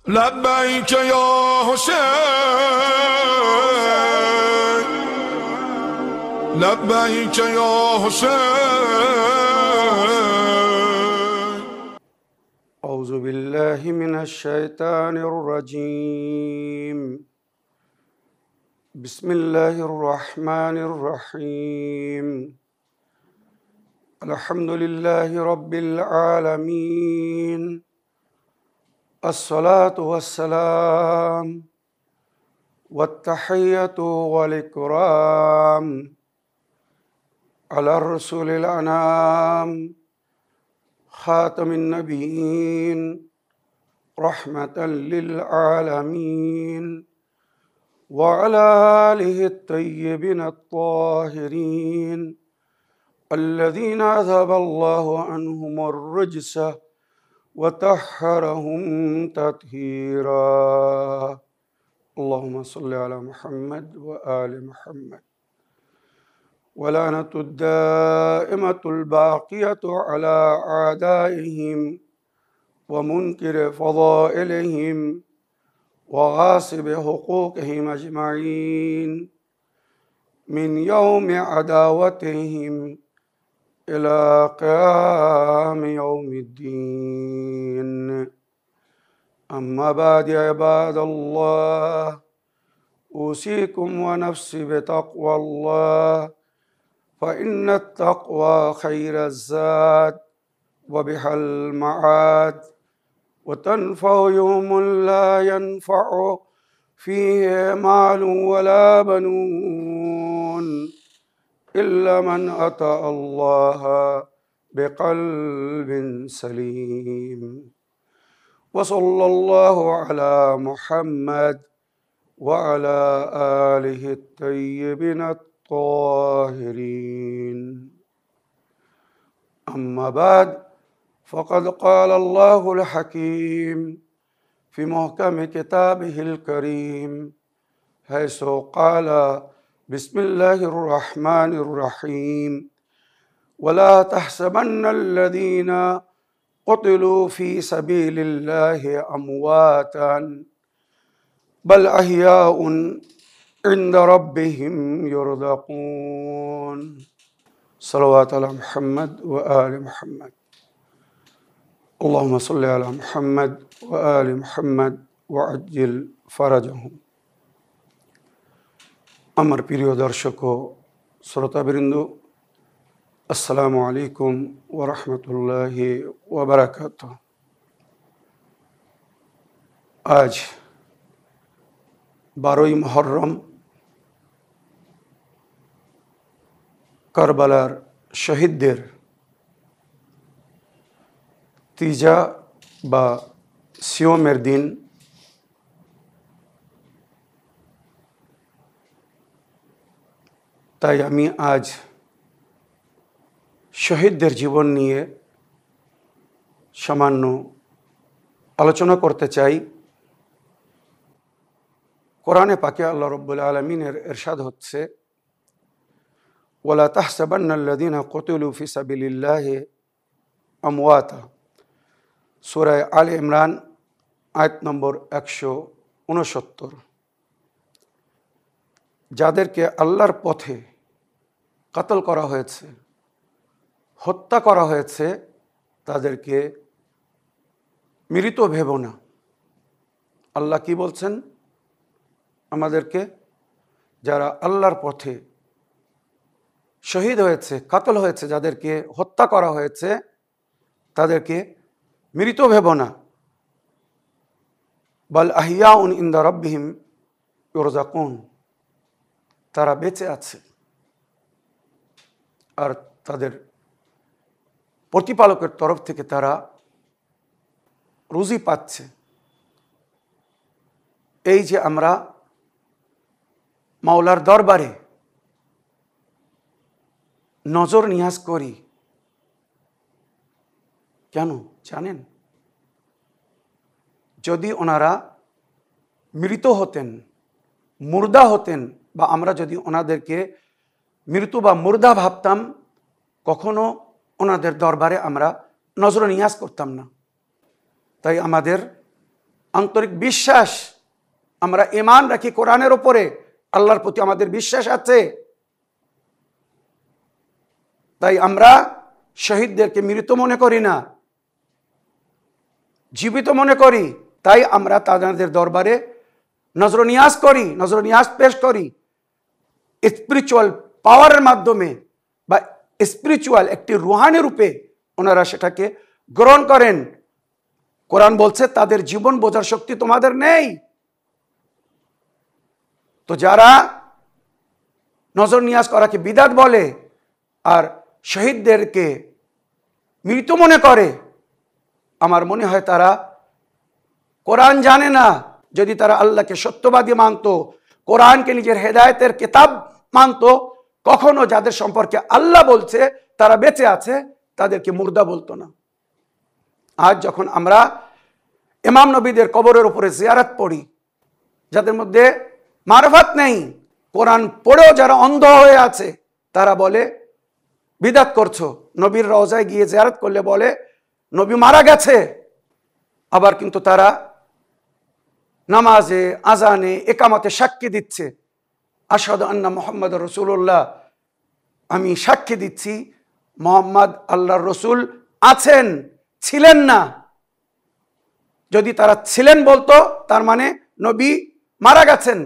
لبيك يا حسين لبيك يا حسين. أعوذ بالله من الشيطان الرجيم. بسم الله الرحمن الرحيم. الحمد لله رب العالمين. الصلاة والسلام والتحية والإكرام على الرسول الأنام خاتم النبيين رحمة للعالمين وعلى آله الطيبين الطاهرين الذين أذهب الله عنهم الرجس وطهرهم تطهيرا. اللهم صل على محمد وآل محمد. ولعنة الدائمة الباقية على أعدائهم ومنكر فضائلهم وغاصب حقوقهم أجمعين من يوم عداوتهم إلى قيام يوم الدين. أما بعد عباد الله، أوصيكم ونفسي بتقوى الله، فإن التقوى خير الزاد وبها المعاد، وتنفع يوم لا ينفع فيه مال ولا بنون إلا من أتى الله بقلب سليم. وصلى الله على محمد وعلى آله الطيبين الطاهرين. أما بعد، فقد قال الله الحكيم في محكم كتابه الكريم حيث قال: بسم الله الرحمن الرحيم. ولا تحسبن الذين قتلوا في سبيل الله أمواتا بل أحياء عند ربهم يرزقون. صلوات على محمد وآل محمد. اللهم صل على محمد وآل محمد وعجل فرجهم. আমার প্রিয় দর্শক ও শ্রোতাবৃন্দ, আসসালামু আলাইকুম ওয়া রাহমাতুল্লাহি ওয়া বারাকাতুহু। আজ 12ই মুহররম, কারবালার শহীদদের তিজা বা সিয়মের দিন। তাই আমি আজ শহীদদের জীবন নিয়ে সামান্য আলোচনা করতে চাই। কোরআনে পাকে আল্লাহ রাব্বুল আলামিনের ইরশাদ হচ্ছে: ওয়ালা তাহসাবান্নাল্লাযীনা কুতিলু ফি সাবিলিল্লাহি আমওয়াতা। সূরা আলে ইমরান আয়াত নম্বর 169। যাদেরকে আল্লাহর পথে কতল করা হয়েছে, হত্যা করা হয়েছে, তাদেরকে মৃত ভেবো না। আল্লাহ কি বলছেন আমাদেরকে? যারা আল্লাহর পথে শহীদ হয়েছে, কতল হয়েছে, যাদেরকে হত্যা করা হয়েছে, তাদেরকে মৃত ভেবো না। বাল আহিয়াউন ইনদা রাব্বিহিম ইউরজাকুন। তারা বেঁচে আছে আর তাদের প্রতিপালকের তরফ থেকে তারা রুজি পাচ্ছে। এই যে আমরা মাওলার দরবারে নজর নিয়াজ করি, কেন জানেন? যদি ওনারা মৃত হতেন, মুর্দা হতেন, বা আমরা যদি ওনাদেরকে মৃত্যু বা মুর্দা ভাবতাম, কখনো ওনাদের দরবারে আমরা নজর নিয়াজ করতাম না। তাই আমাদের আন্তরিক বিশ্বাস, আমরা ঈমান রাখি কোরআনের উপরে, আল্লাহর প্রতি আমাদের বিশ্বাস আছে, তাই আমরা শহীদদেরকে মৃত মনে করি না, জীবিত মনে করি। তাই আমরা তাদের দরবারে নজরনিয়াজ করি, নজরনিয়াজ পেশ করি স্পিরিচুয়াল পাওয়ারের মাধ্যমে বা স্পিরিচুয়াল একটি রুহানি রূপে ওনারা সেটাকে গ্রহণ করেন। কোরআন বলছে তাদের জীবন বোঝার শক্তি তোমাদের নেই। তো যারা নজর নিয়াজ করাকে বিদাত বলে আর শহীদদেরকে মৃত মনে করে, আমার মনে হয় তারা কোরআন জানে না। যদি তারা আল্লাহকে সত্যবাদী মানত, কোরআনকে নিজের হেদায়েতের কিতাব মানত, কখনো যাদের সম্পর্কে আল্লাহ বলছে তারা বেঁচে আছে তাদেরকে মুর্দা বলতো না। আজ যখন আমরা ইমাম নবীদের কবরের উপরে জিয়ারত পড়ি, যাদের মধ্যে মারফত নেই, কোরআন পড়েও যারা অন্ধ হয়ে আছে, তারা বলে বিদাত করছো। নবীর রওজায় গিয়ে জিয়ারত করলে বলে নবী মারা গেছে। আবার কিন্তু তারা নামাজে, আজানে, একামতে সাক্ষী দিচ্ছে, আশহাদু আন্না মুহাম্মদ রাসূলুল্লাহ, আমি সাক্ষী দিচ্ছি মুহাম্মদ আল্লাহর রসুল আছেন, ছিলেন না। যদি তারা ছিলেন বলতো তার মানে নবী মারা গেছেন।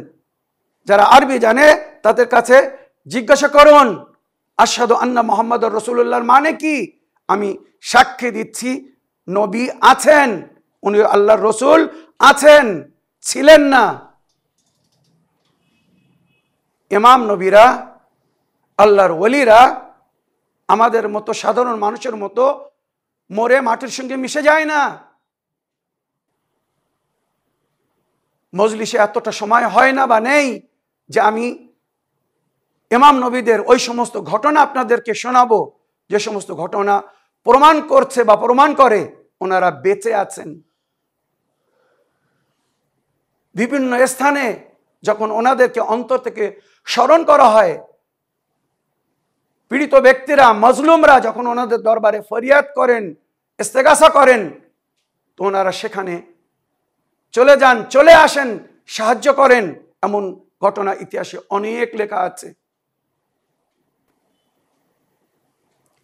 যারা আরবি জানে তাদের কাছে জিজ্ঞাসা করুন আশহাদু আন্না মুহাম্মদ রাসূলুল্লাহর মানে কি? আমি সাক্ষী দিচ্ছি নবী আছেন, উনি আল্লাহর রসুল আছেন, ছিলেন না। ইমাম নবীরা, আল্লাহর ওলিরা আমাদের মতো সাধারণ মানুষের মতো মরে মাটির সঙ্গে মিশে যায় না। মজলিসে এতটা সময় হয় না বা নেই যে আমি ইমাম নবীদের ওই সমস্ত ঘটনা আপনাদেরকে শোনাবো যে সমস্ত ঘটনা প্রমাণ করছে বা প্রমাণ করে ওনারা বেঁচে আছেন। বিভিন্ন স্থানে যখন ওনাদেরকে অন্তর থেকে স্মরণ করা হয়, পীড়িত ব্যক্তিরা, মজলুমরা যখন ওনাদের দরবারে ফরিয়াদ করেন, ইস্তেগাসা করেন, তো ওনারা সেখানে চলে যান, চলে আসেন, সাহায্য করেন। এমন ঘটনা ইতিহাসে অনেক লেখা আছে।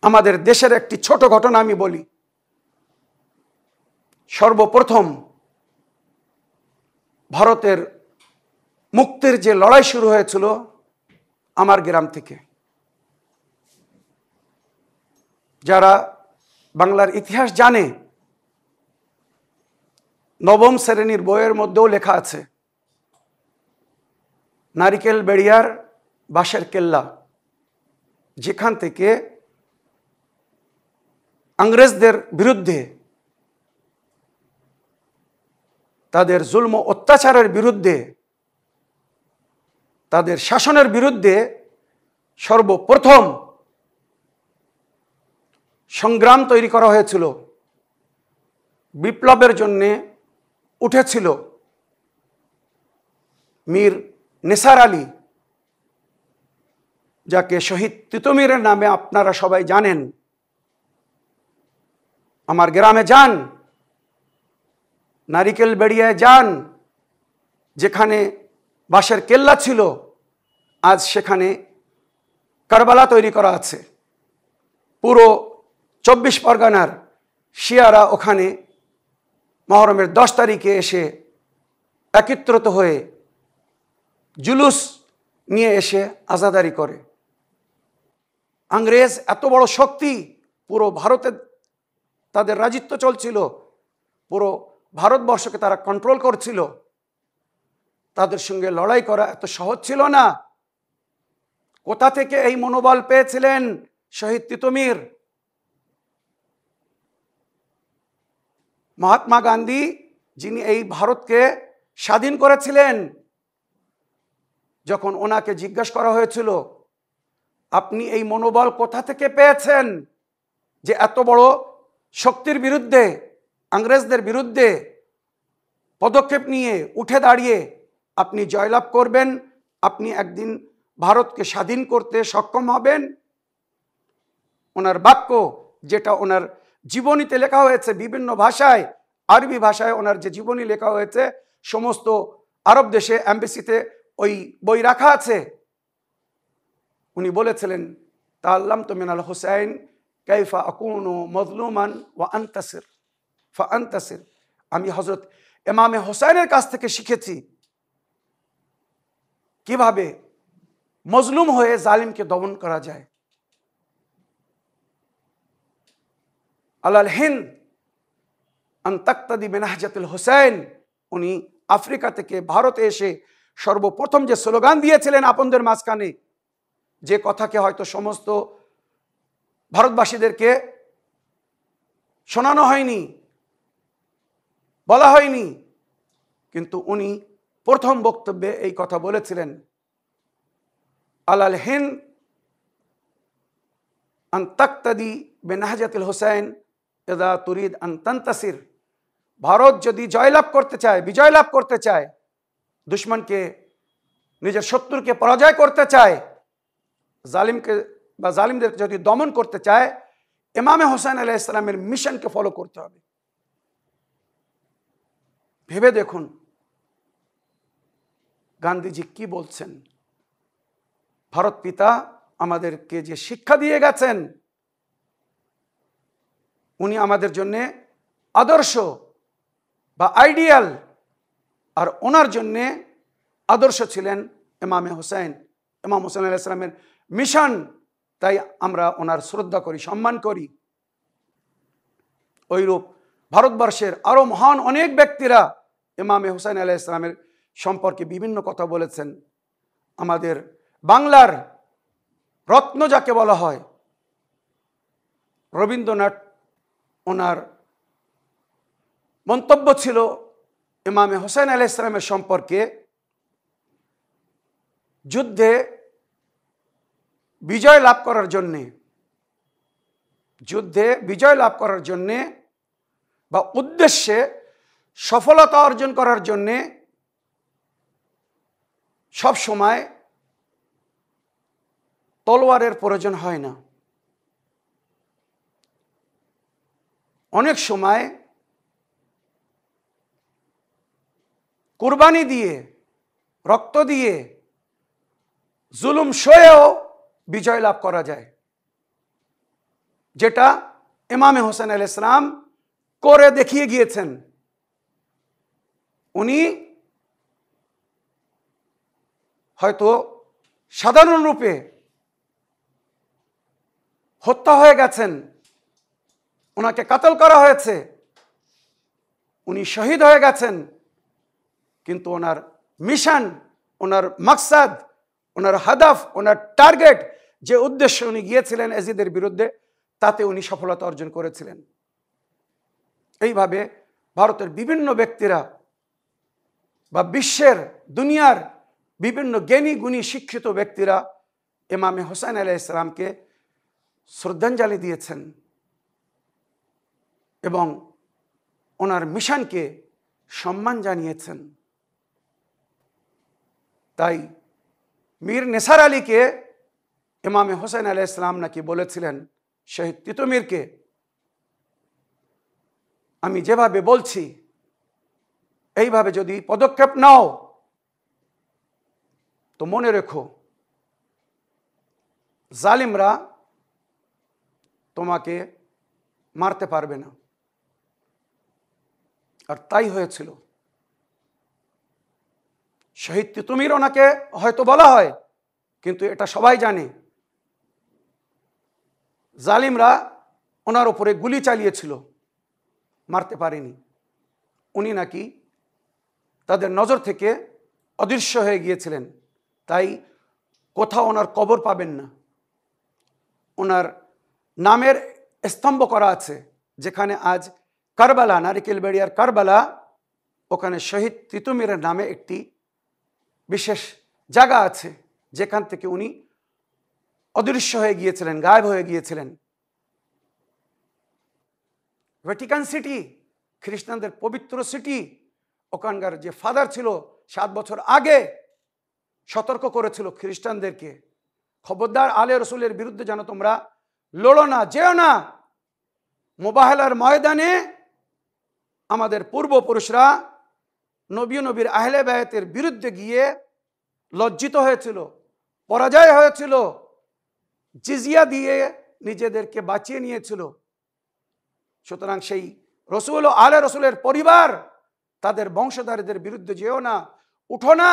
আমাদের দেশের একটি ছোট ঘটনা আমি বলি। সর্বপ্রথম ভারতের মুক্তির যে লড়াই শুরু হয়েছিল আমার গ্রাম থেকে, যারা বাংলার ইতিহাস জানে, নবম শ্রেণীর বইয়ের মধ্যেও লেখা আছে, নারিকেল বেড়িয়ার বাঁশের কেল্লা, যেখান থেকে ইংরেজদের বিরুদ্ধে, তাদের জুলম অত্যাচারের বিরুদ্ধে, তাদের শাসনের বিরুদ্ধে সর্বপ্রথম সংগ্রাম তৈরি করা হয়েছিল, বিপ্লবের জন্যে উঠেছিল মীর নিসার আলী, যাকে শহীদ তিতুমীরের নামে আপনারা সবাই জানেন। আমার গ্রামে যান, নারিকেল বেড়িয়ায় যান, যেখানে বাঁশের কেল্লা ছিল, আজ সেখানে কারবালা তৈরি করা আছে। পুরো 24 পরগনার শিয়ারা ওখানে মহরমের 10 তারিখে এসে একত্রিত হয়ে জুলুস নিয়ে এসে আজাদারি করে। ইংরেজ এত বড় শক্তি, পুরো ভারতে তাদের রাজত্ব চলছিল, পুরো ভারতবর্ষকে তারা কন্ট্রোল করছিল। তাদের সঙ্গে লড়াই করা এত সহজ ছিল না। কোথা থেকে এই মনোবল পেয়েছিলেন শহীদ তিতুমীর? মহাত্মা গান্ধী, যিনি এই ভারতকে স্বাধীন করেছিলেন, যখন ওনাকে জিজ্ঞাসা করা হয়েছিল আপনি এই মনোবল কোথা থেকে পেয়েছেন যে এত বড় শক্তির বিরুদ্ধে, ইংরেজদের বিরুদ্ধে পদক্ষেপ নিয়ে উঠে দাঁড়িয়ে আপনি জয়লাভ করবেন, আপনি একদিন ভারতকে স্বাধীন করতে সক্ষম হবেন? ওনার বাক্য, যেটা ওনার জীবনীতে লেখা হয়েছে বিভিন্ন ভাষায়, আরবি ভাষায় ওনার যে জীবনী লেখা হয়েছে, সমস্ত আরব দেশে এমবেসিতে ওই বই রাখা আছে। উনি বলেছিলেন, তাআল্লামতু মিনাল হুসাইন কাইফা আকুনু মাজলুমান ওয়া আনতাসির ফাআনতাসির। আমি হযরত ইমামে হোসেনের কাছ থেকে শিখেছি কিভাবে মজলুম হয়ে জালিমকে দমন করা যায়। আলাল হিন্দ আন তাক্তাদি বিনাহজাতুল হুসাইন। উনি আফ্রিকা থেকে ভারতে এসে সর্বপ্রথম যে স্লোগান দিয়েছিলেন আপনদের মাঝখানে, যে কথাকে হয়তো সমস্ত ভারতবাসীদেরকে শোনানো হয়নি, বলা হয়নি, কিন্তু উনি প্রথম বক্তব্যে এই কথা বলেছিলেন, আলাল হিন্দ আন তাক্তাদি বিনাহজাতুল হুসাইন ইযা তুরিদ আন তানতাসির। ভারত যদি জয়লাভ করতে চায়, বিজয় লাভ করতে চায়, দুশ্মনকে, নিজের শত্রুকে পরাজয় করতে চায়, জালিমকে বা জালিমদেরকে যদি দমন করতে চায়, ইমামে হোসেন আলাইহিস সালামের মিশনকে ফলো করতে হবে। ভেবে দেখুন গান্ধীজি কি বলছেন। ভারত পিতা আমাদেরকে যে শিক্ষা দিয়ে গেছেন, উনি আমাদের জন্য আদর্শ বা আইডিয়াল, আর ওনার জন্য আদর্শ ছিলেন ইমামে হোসেন, ইমাম হোসেন আলাইহিস সালামের মিশন। তাই আমরা ওনার শ্রদ্ধা করি, সম্মান করি। ওইরূপ ভারতবর্ষের আরো মহান অনেক ব্যক্তিরা ইমামে হোসেন আলাইহিস সালামের সম্পর্কে বিভিন্ন কথা বলেছেন। আমাদের বাংলার রত্ন যাকে বলা হয়, রবীন্দ্রনাথ, ওনার মন্তব্য ছিল ইমামে হোসেন আলাইহিস সালামের সম্পর্কে, যুদ্ধে বিজয় লাভ করার জন্যে, যুদ্ধে বিজয় লাভ করার জন্যে বা উদ্দেশ্যে সফলতা অর্জন করার জন্যে সব সময় তলোয়ারের প্রয়োজন হয় না। অনেক সময় কুরবানি দিয়ে, রক্ত দিয়ে, জুলুম সয়েও বিজয় লাভ করা যায়, যেটা ইমামে হোসেন আলাইহিস সালাম করে দেখিয়ে গিয়েছেন। উনি হয়তো সাধারণ রূপে হত্যা হয়ে গেছেন, ওনাকে কাতল করা হয়েছে, উনি শহীদ হয়ে গেছেন, কিন্তু ওনার মিশন, ওনার মাকসাদ, ওনার হাদাফ, ওনার টার্গেট, যে উদ্দেশ্যে উনি গিয়েছিলেন এজিদের বিরুদ্ধে, তাতে উনি সফলতা অর্জন করেছিলেন। এইভাবে ভারতের বিভিন্ন ব্যক্তিরা বা বিশ্বের, দুনিয়ার বিভিন্ন জ্ঞানী গুণী শিক্ষিত ব্যক্তিরা ইমামে হোসেন আলাইহিস সালামকে শ্রদ্ধাঞ্জলি দিয়েছেন এবং ওনার মিশনকে সম্মান জানিয়েছেন। তাই মীর নেসার আলীকে ইমামে হোসেন আলাইহিস সালাম নাকি বলেছিলেন, শহীদ তিতুমীরকে, আমি যেভাবে বলছি এইভাবে যদি পদক্ষেপ নাও তো মনে রেখো জালিমরা তোমাকে মারতে পারবে না। আর তাই হয়েছিল। শহীদ তিতুমীর ওনাকে হয়তো বলা হয়, কিন্তু এটা সবাই জানে জালিমরা ওনার উপরে গুলি চালিয়েছিল, মারতে পারেনি। উনি নাকি তাদের নজর থেকে অদৃশ্য হয়ে গিয়েছিলেন। তাই কোথাও ওনার কবর পাবেন না। ওনার নামের স্তম্ভ করা আছে, যেখানে আজ কারবালা, নারিকেলবেড়িয়ার কারবালা, ওখানে শহীদ তিতুমীরের নামে একটি বিশেষ জায়গা আছে, যেখান থেকে উনি অদৃশ্য হয়ে গিয়েছিলেন, গায়েব হয়ে গিয়েছিলেন। ভ্যাটিকান সিটি, খ্রিস্টানদের পবিত্র সিটি, ওখানকার যে ফাদার ছিল 7 বছর আগে সতর্ক করেছিল খ্রিস্টানদেরকে, খবরদার আলে রসুলের বিরুদ্ধে যেন তোমরা লড়ো না, যেও না। মোবাহেলার ময়দানে আমাদের পূর্বপুরুষরা নবীর আহলে বায়াতের বিরুদ্ধে গিয়ে লজ্জিত হয়েছিল, পরাজয় হয়েছিল, জিজিয়া দিয়ে নিজেদেরকে বাঁচিয়ে নিয়েছিল। সুতরাং সেই রসুল ও আলে রসুলের পরিবার, তাদের বংশধারীদের বিরুদ্ধে যেও না, উঠো না,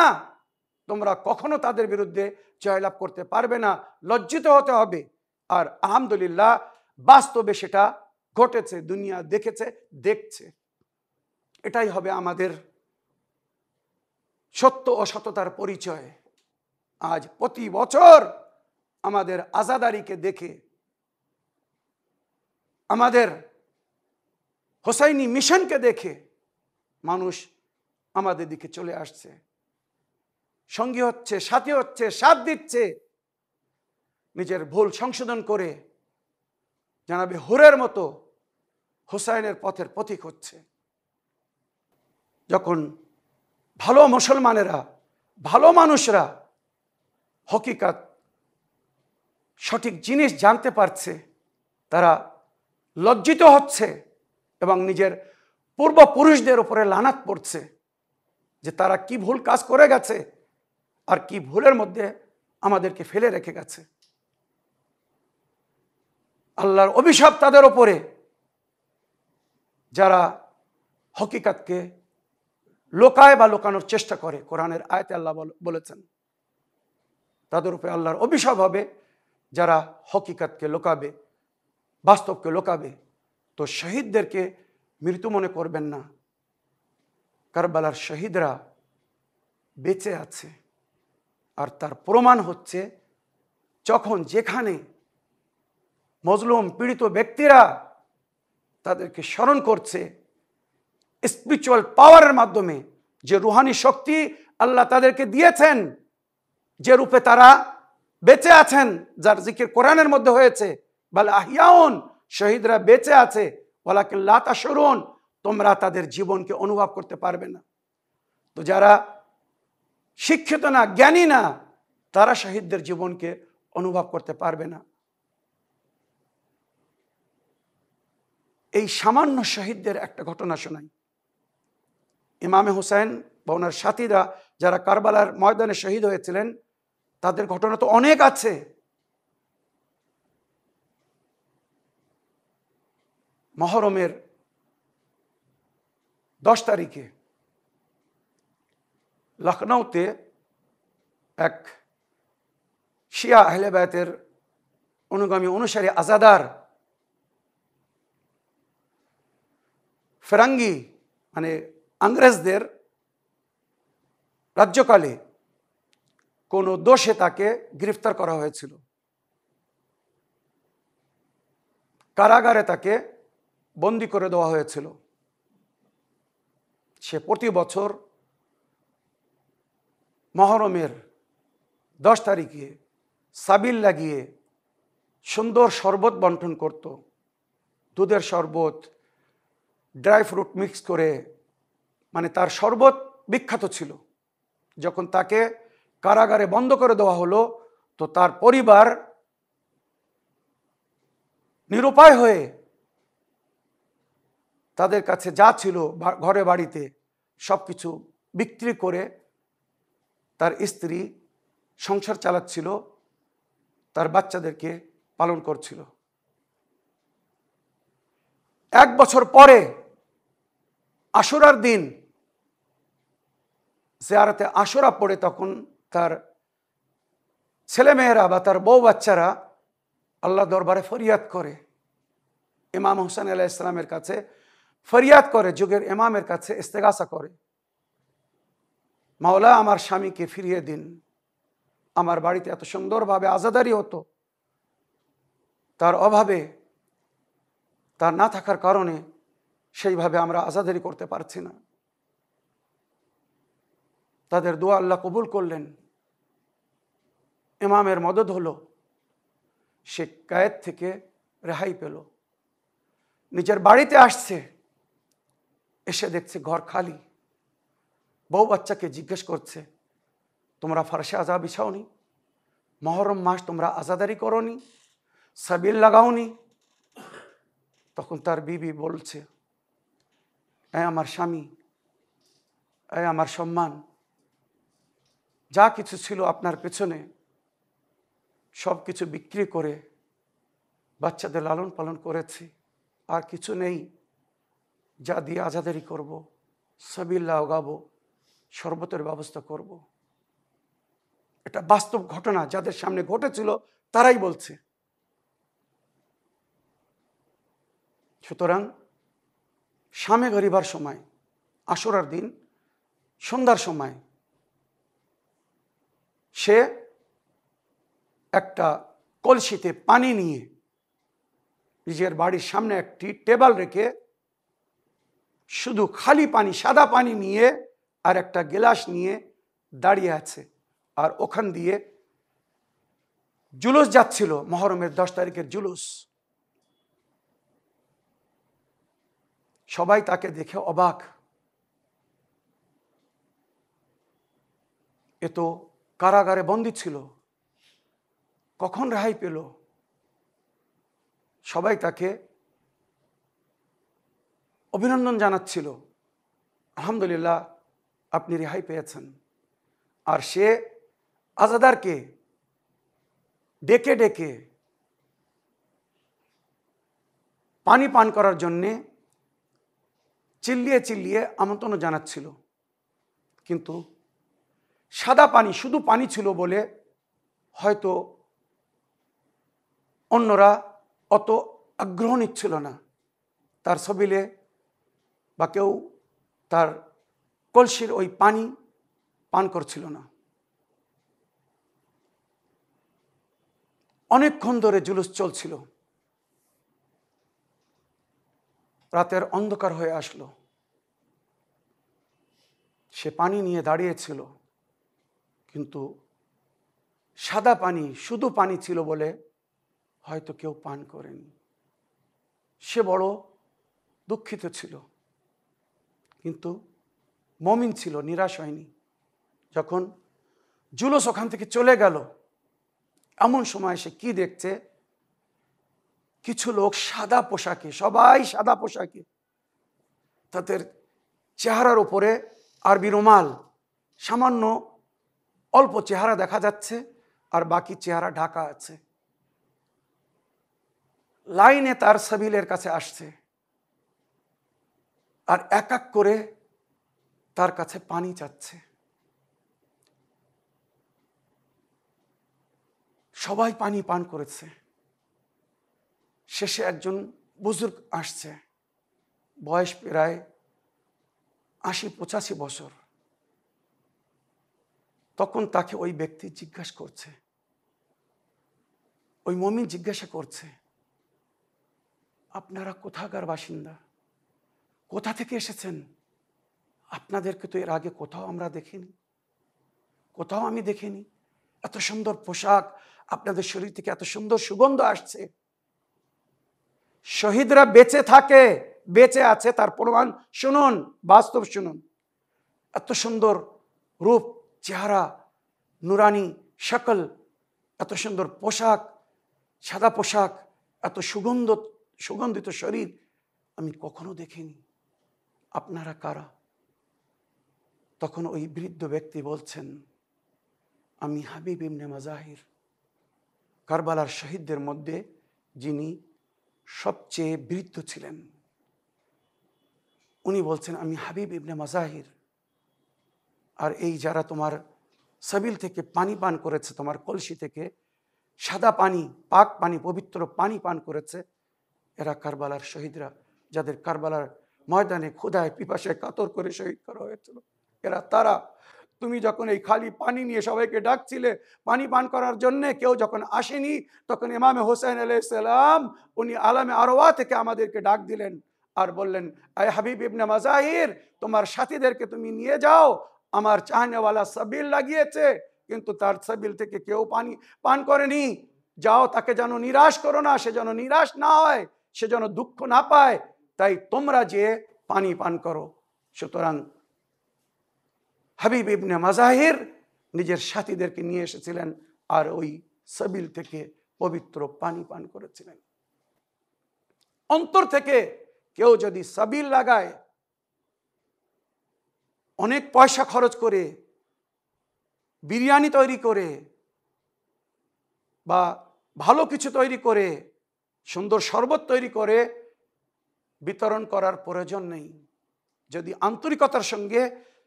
তোমরা কখনো তাদের বিরুদ্ধে জয়লাভ করতে পারবে না, লজ্জিত হতে হবে। আর আলহামদুলিল্লাহ বাস্তবে সেটা ঘটেছে, দুনিয়া দেখেছে, দেখছে। এটাই হবে আমাদের সত্য ও সততার পরিচয়। আজ প্রতি বছর আমাদের আজাদারিকে দেখে, আমাদের হোসাইনি মিশনকে দেখে মানুষ আমাদের দিকে চলে আসছে, সঙ্গী হচ্ছে, সাথী হচ্ছে, সাথ দিচ্ছে, নিজের ভুল সংশোধন করে জানাবে হুরের মতো হুসাইনের পথের পথিক হচ্ছে। যখন ভালো মুসলমানেরা, ভালো মানুষরা হকিকত, সঠিক জিনিস জানতে পারছে, তারা লজ্জিত হচ্ছে এবং নিজের পূর্বপুরুষদের উপরে লানাত পড়ছে যে তারা কি ভুল কাজ করে গেছে আর কি ভুলের মধ্যে আমাদেরকে ফেলে রেখে গেছে। আল্লাহর অভিশাপ তাদের ওপরে যারা হকিকতকে লোকায় বা লোকানোর চেষ্টা করে। কোরআনের আয়াতে আল্লাহ বলেছেন তাদের উপরে আল্লাহর অভিশাপ হবে যারা হকিকতকে লোকাবে, বাস্তবকে লোকাবে। তো শহীদদেরকে মৃত্যু মনে করবেন না। কারবালার শহীদরা বেঁচে আছে, আর তার প্রমাণ হচ্ছে যখন যেখানে মজলুম পীড়িত ব্যক্তিরা তাদেরকে স্মরণ করছে স্পিরিচুয়াল পাওয়ারের মাধ্যমে, যে রুহানি শক্তি আল্লাহ তাদেরকে দিয়েছেন, যে রূপে তারা বেঁচে আছেন, যার জিকির কোরআনের মধ্যে হয়েছে, বাল আহিয়াউন, শহীদরা বেঁচে আছে, ওয়ালাকিন লা তাশউরুন, তোমরা তাদের জীবনকে অনুভব করতে পারবে না। তো যারা শিক্ষিত না, জ্ঞানী না, তারা শহীদদের জীবনকে অনুভব করতে পারবে না। এই সামান্য শহীদদের একটা ঘটনা শোনাই। ইমামে হুসাইন বা ওনার সাথীরা যারা কারবালার ময়দানে শহীদ হয়েছিলেন, তাদের ঘটনা তো অনেক আছে। মহরমের 10 তারিখে লখনৌতে এক শিয়া আহলে বায়াতের অনুগামী অনুসারী আজাদার ফেরাঙ্গি মানে ইংরেজদের রাজ্যকালে কোনো দোষে তাকে গ্রেফতার করা হয়েছিল। কারাগারে তাকে বন্দী করে দেওয়া হয়েছিল। সে প্রতি বছর মহরমের 10 তারিখে সাবিল লাগিয়ে সুন্দর শরবত বন্টন করত। দুধের শরবত, ড্রাই ফ্রুট মিক্স করে, মানে তার শরবত বিখ্যাত ছিল। যখন তাকে কারাগারে বন্ধ করে দেওয়া হলো, তো তার পরিবার নিরুপায় হয়ে তাদের কাছে যা ছিল ঘরে বাড়িতে সব কিছু বিক্রি করে তার স্ত্রী সংসার চালাচ্ছিল, তার বাচ্চাদেরকে পালন করছিল। 1 বছর পরে আশুরার দিন জিয়ারতে আশুরা পড়ে, তখন তার ছেলেমেয়েরা বা তার বউ বাচ্চারা আল্লাহ দরবারে ফরিয়াদ করে, ইমাম হুসাইন আলাইহিস সালামের কাছে ফরিয়াদ করে, যুগের ইমামের কাছে ইস্তেগাসা করে, মাওলা আমার স্বামীকে ফিরিয়ে দিন, আমার বাড়িতে এত সুন্দরভাবে আজাদারি হতো, তার অভাবে, তার না থাকার কারণে সেইভাবে আমরা আজাদারি করতে পারছি না। তাদের দোয়া আল্লাহ কবুল করলেন, ইমামের মদদ হলো, সে কায়েদ থেকে রেহাই পেল, নিজের বাড়িতে আসছে, এসে দেখছে ঘর খালি। বউ বাচ্চাকে জিজ্ঞেস করছে, তোমরা ফারসে আজা বিছাওনি? মহরম মাস তোমরা আজাদারি করনি? সাবিল লাগাওনি? তখন তার বিবি বলছে, আমার স্বামী, আমার সম্মান, যা কিছু ছিল আপনার পেছনে সব কিছু বিক্রি করে বাচ্চাদের লালন পালন করেছি, আর কিছু নেই যা দিয়ে আজাদারি করব, সাবিল্লাহ গাবো, শরবতের ব্যবস্থা করব। এটা বাস্তব ঘটনা, যাদের সামনে ঘটেছিল তারাই বলছে। সুতরাং শামে গরিবার সময়, আশুরার দিন সন্ধ্যার সময় সে একটা কলসিতে পানি নিয়ে নিজের বাড়ির সামনে একটি টেবিল রেখে শুধু খালি পানি, সাদা পানি নিয়ে আর একটা গ্লাস নিয়ে দাঁড়িয়ে আছে। আর ওখান দিয়ে জুলুস যাচ্ছিল, মহরমের 10 তারিখের জুলুস। সবাই তাকে দেখে অবাক, এ তো কারাগারে বন্দী ছিল, কখন রেহাই পেল? সবাই তাকে অভিনন্দন জানাচ্ছিল, আলহামদুলিল্লাহ আপনি রেহাই পেয়েছেন। আর সে আজাদারকে ডেকে ডেকে পানি পান করার জন্যে চিল্লিয়ে চিল্লিয়ে আমন্ত্রণ জানাচ্ছিল, কিন্তু সাদা পানি, শুধু পানি ছিল বলে হয়তো অন্যরা অত আগ্রহ নিচ্ছিল না তার সবিলে, বা কেউ তার কলসির ওই পানি পান করছিল না। অনেকক্ষণ ধরে জুলুস চলছিল, রাতের অন্ধকার হয়ে আসলো। সে পানি নিয়ে দাঁড়িয়েছিল, কিন্তু সাদা পানি, শুধু পানি ছিল বলে হয়তো কেউ পান করেনি। সে বড় দুঃখিত ছিল, কিন্তু মুমিন ছিল, নিরাশ হয়নি। যখন জুলুস ওখান থেকে চলে গেল, এমন সময় সে কি দেখছে, কিছু লোক সাদা পোশাকে, সবাই সাদা পোশাকে, তাদের চেহারার উপরে আরবি রুমাল, সামান্য অল্প চেহারা দেখা যাচ্ছে আর বাকি চেহারা ঢাকা আছে, লাইনে তার সাবিলের কাছে আসছে আর এক এক করে তার কাছে পানি চাচ্ছে। সবাই পানি পান করেছে। শেষে একজন বুজুর্গ আসছে, বয়স প্রায় 80-85 বছর। তখন তাকে ওই ব্যক্তি জিজ্ঞাসা করছে, ওই মুমিন জিজ্ঞাসা করছে, আপনারা কোথাকার বাসিন্দা, কোথা থেকে এসেছেন? আপনাদেরকে তো এর আগে কোথাও আমরা দেখিনি, কোথাও আমি দেখিনি। এত সুন্দর পোশাক, আপনাদের শরীর থেকে এত সুন্দর সুগন্ধ আসছে। শহীদরা বেঁচে থাকে, বেঁচে আছে তার প্রমাণ শুনুন, বাস্তব শুনুন। এত সুন্দর রূপ, চেহারা, নুরানি শকল, এত সুন্দর পোশাক, সাদা পোশাক, এত সুগন্ধিত শরীর আমি কখনো দেখিনি। আপনারা কারা? তখন ওই বৃদ্ধ ব্যক্তি বলছেন, আমি হাবিব ইবনে মাজাহির, কারবালার শহীদদের মধ্যে যিনি সবচেয়ে বৃদ্ধ ছিলেন। উনি বলছেন, আমি হাবিব ইবনে মাজাহির। আর এই যারা তোমার সাবিল থেকে পানি পান করেছে, তোমার কলসি থেকে সাদা পানি, পাক পানি, পবিত্র পানি পান করেছে, এরা কারবালার শহীদরা, যাদের কারবালার ময়দানে ক্ষুধায় পিপাসায় কাতর করে শহীদ করা হয়েছিল। এরা তারা। তুমি যখন এই খালি পানি নিয়ে সবাইকে ডাকছিলে পানি পান করার জন্যে, কেউ যখন আসেনি, তখন ইমামে হোসেন আলাইহিস সালাম উনি আলামে আরওয়া থেকে আমাদেরকে ডাক দিলেন আর বললেন, আয় হাবিব ইবনে মাজাহির, তোমার সাথীদেরকে তুমি নিয়ে যাও, আমার চাহনেওয়ালা সাবিল লাগিয়েছে, কিন্তু তার সাবিল থেকে কেউ পানি পান করেনি। যাও, তাকে যেন নিরাশ করো না, সে যেন নিরাশ না হয়, সে যেন দুঃখ না পায়, তাই তোমরা যে পানি পান করো। সুতরাং হাবিব ইবনে মাজাহির নিজের সাথীদেরকে নিয়ে এসেছিলেন আর ওই সাবিল থেকে পবিত্র পানি পান করেছিলেন। অন্তর থেকে কেউ যদি সাবিল লাগায়, অনেক পয়সা খরচ করে বিরিয়ানি তৈরি করে বা ভালো কিছু তৈরি করে সুন্দর শরবত তৈরি করে বিতরণ করার প্রয়োজন নেই। যদি আন্তরিকতার সঙ্গে